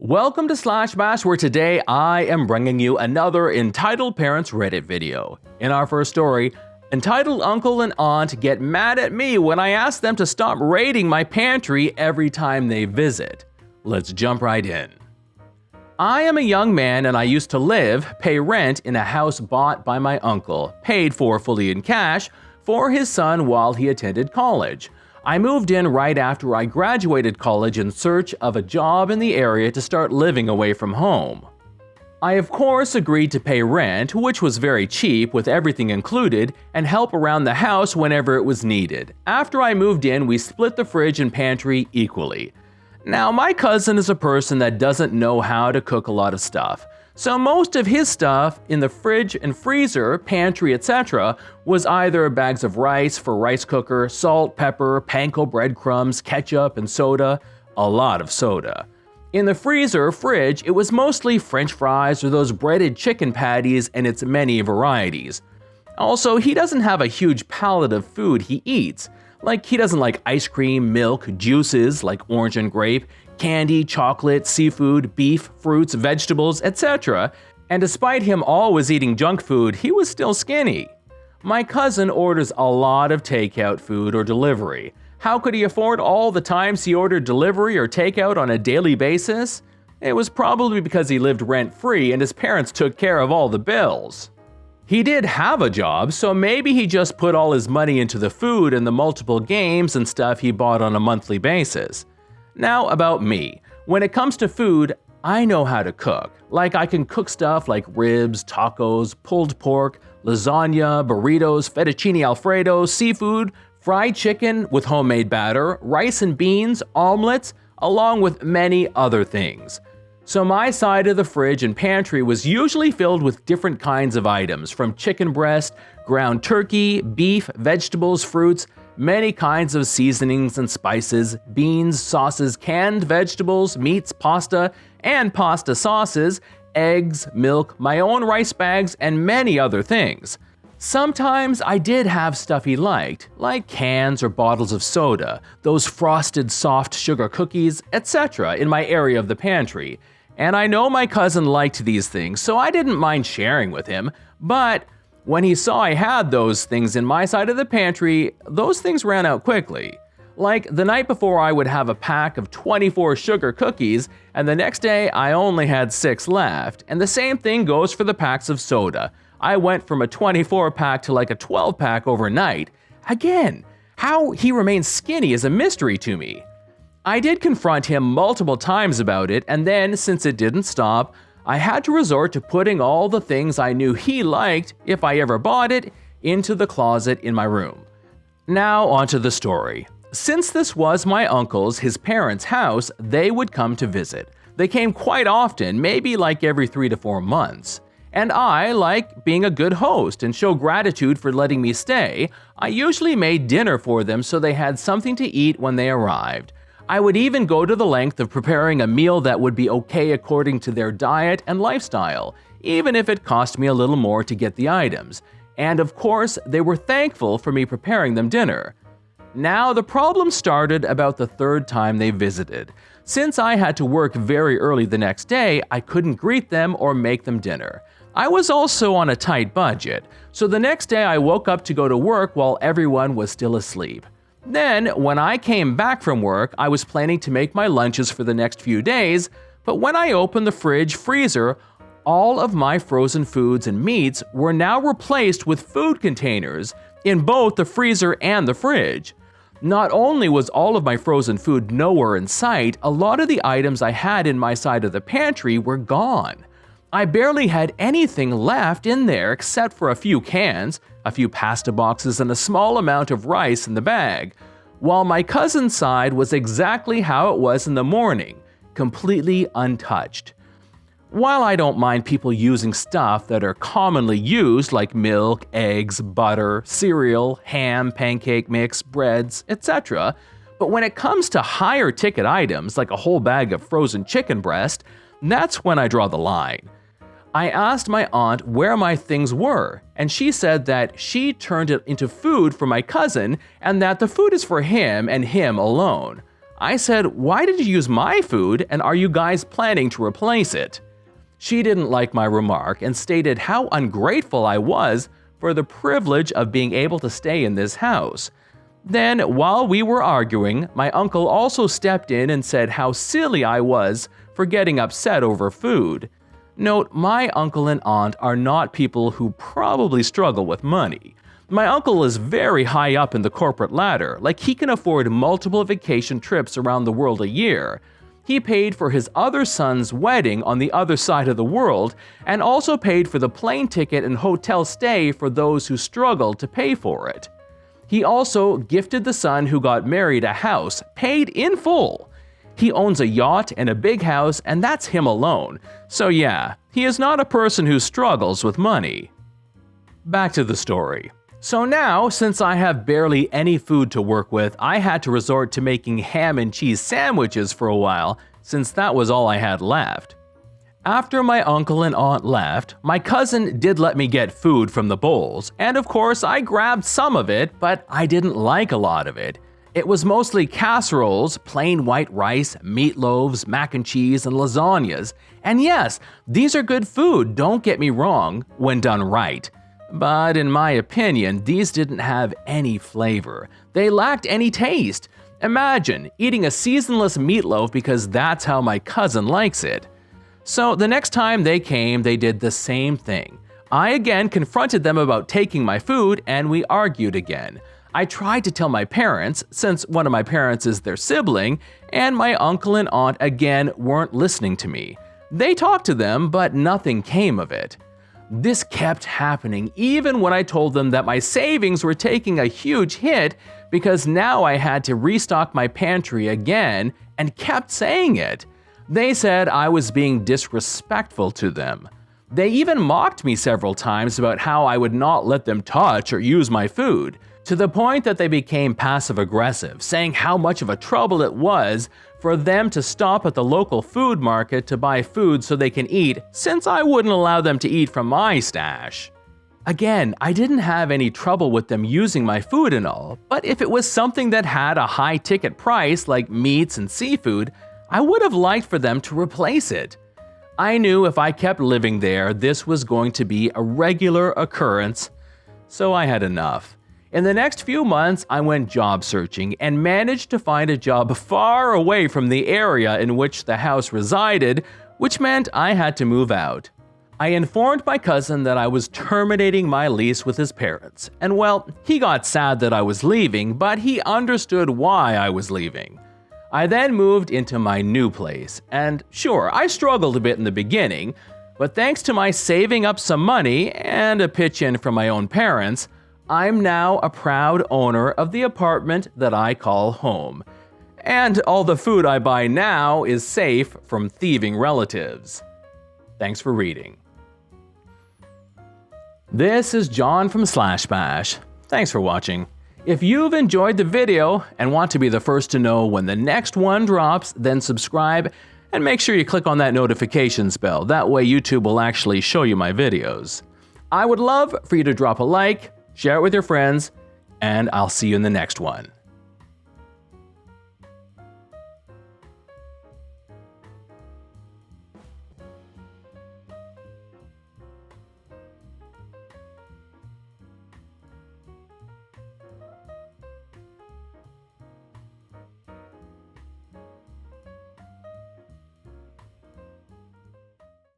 Welcome to Slash Bash, where today I am bringing you another Entitled Parents Reddit video. In our first story, entitled uncle and aunt get mad at me when I ask them to stop raiding my pantry every time they visit. Let's jump right in. I am a young man and I used to pay rent in a house bought by my uncle, paid for fully in cash, for his son while he attended college. I moved in right after I graduated college in search of a job in the area to start living away from home. I of course agreed to pay rent, which was very cheap with everything included, and help around the house whenever it was needed. After I moved in, we split the fridge and pantry equally. Now, my cousin is a person that doesn't know how to cook a lot of stuff. So most of his stuff in the fridge and freezer, pantry, etc. was either bags of rice for rice cooker, salt, pepper, panko breadcrumbs, ketchup, and soda. A lot of soda. In the fridge, it was mostly French fries or those breaded chicken patties and its many varieties. Also, he doesn't have a huge palette of food he eats. Like, he doesn't like ice cream, milk, juices like orange and grape, candy, chocolate, seafood, beef, fruits, vegetables, etc. And despite him always eating junk food, he was still skinny. My cousin orders a lot of takeout food or delivery. How could he afford all the times he ordered delivery or takeout on a daily basis? It was probably because he lived rent-free and his parents took care of all the bills. He did have a job, so maybe he just put all his money into the food and the multiple games and stuff he bought on a monthly basis. Now about me. When it comes to food, I know how to cook. Like, I can cook stuff like ribs, tacos, pulled pork, lasagna, burritos, fettuccine alfredo, seafood, fried chicken with homemade batter, rice and beans, omelets, along with many other things. So my side of the fridge and pantry was usually filled with different kinds of items, from chicken breast, ground turkey, beef, vegetables, fruits, many kinds of seasonings and spices, beans, sauces, canned vegetables, meats, pasta, and pasta sauces, eggs, milk, my own rice bags, and many other things. Sometimes I did have stuff he liked, like cans or bottles of soda, those frosted soft sugar cookies, etc. in my area of the pantry. And I know my cousin liked these things, so I didn't mind sharing with him, but when he saw I had those things in my side of the pantry, those things ran out quickly. Like, the night before I would have a pack of 24 sugar cookies, and the next day I only had 6 left, and the same thing goes for the packs of soda. I went from a 24 pack to like a 12 pack overnight. Again, how he remains skinny is a mystery to me. I did confront him multiple times about it, and then, since it didn't stop, I had to resort to putting all the things I knew he liked, if I ever bought it, into the closet in my room. Now onto the story. Since this was my uncle's, his parents' house, they would come to visit. They came quite often, maybe like every 3 to 4 months. And I, like being a good host and show gratitude for letting me stay, I usually made dinner for them so they had something to eat when they arrived. I would even go to the length of preparing a meal that would be okay according to their diet and lifestyle, even if it cost me a little more to get the items. And of course, they were thankful for me preparing them dinner. Now, the problem started about the 3rd time they visited. Since I had to work very early the next day, I couldn't greet them or make them dinner. I was also on a tight budget, so the next day I woke up to go to work while everyone was still asleep. Then, when I came back from work, I was planning to make my lunches for the next few days, but when I opened the freezer, all of my frozen foods and meats were now replaced with food containers in both the freezer and the fridge. Not only was all of my frozen food nowhere in sight, a lot of the items I had in my side of the pantry were gone. I barely had anything left in there except for a few cans, a few pasta boxes, and a small amount of rice in the bag, while my cousin's side was exactly how it was in the morning, completely untouched. While I don't mind people using stuff that are commonly used like milk, eggs, butter, cereal, ham, pancake mix, breads, etc., but when it comes to higher ticket items like a whole bag of frozen chicken breast, that's when I draw the line. I asked my aunt where my things were, and she said that she turned it into food for my cousin and that the food is for him and him alone. I said, "Why did you use my food, and are you guys planning to replace it?" She didn't like my remark and stated how ungrateful I was for the privilege of being able to stay in this house. Then, while we were arguing, my uncle also stepped in and said how silly I was for getting upset over food. Note, my uncle and aunt are not people who probably struggle with money. My uncle is very high up in the corporate ladder, like he can afford multiple vacation trips around the world a year. He paid for his other son's wedding on the other side of the world and also paid for the plane ticket and hotel stay for those who struggled to pay for it. He also gifted the son who got married a house, paid in full. He owns a yacht and a big house, and that's him alone. So yeah, he is not a person who struggles with money. Back to the story. So now, since I have barely any food to work with, I had to resort to making ham and cheese sandwiches for a while, since that was all I had left. After my uncle and aunt left, my cousin did let me get food from the bowls, and of course I grabbed some of it, but I didn't like a lot of it. It was mostly casseroles, plain white rice, meatloaves, mac and cheese, and lasagnas. And yes, these are good food, don't get me wrong, when done right. But in my opinion, these didn't have any flavor. They lacked any taste. Imagine eating a seasonless meatloaf because that's how my cousin likes it. So the next time they came, they did the same thing. I again confronted them about taking my food, and we argued again. I tried to tell my parents, since one of my parents is their sibling, and my uncle and aunt again weren't listening to me. They talked to them, but nothing came of it. This kept happening even when I told them that my savings were taking a huge hit because now I had to restock my pantry again and kept saying it. They said I was being disrespectful to them. They even mocked me several times about how I would not let them touch or use my food, to the point that they became passive-aggressive, saying how much of a trouble it was for them to stop at the local food market to buy food so they can eat, since I wouldn't allow them to eat from my stash. Again, I didn't have any trouble with them using my food and all, but if it was something that had a high-ticket price like meats and seafood, I would have liked for them to replace it. I knew if I kept living there, this was going to be a regular occurrence, so I had enough. In the next few months, I went job searching and managed to find a job far away from the area in which the house resided, which meant I had to move out. I informed my cousin that I was terminating my lease with his parents, and well, he got sad that I was leaving, but he understood why I was leaving. I then moved into my new place, and sure, I struggled a bit in the beginning, but thanks to my saving up some money and a pitch-in from my own parents, I'm now a proud owner of the apartment that I call home. And all the food I buy now is safe from thieving relatives. Thanks for reading. This is John from Slashbash. Thanks for watching. If you've enjoyed the video and want to be the first to know when the next one drops, then subscribe and make sure you click on that notifications bell. That way YouTube will actually show you my videos. I would love for you to drop a like, share it with your friends, and I'll see you in the next one.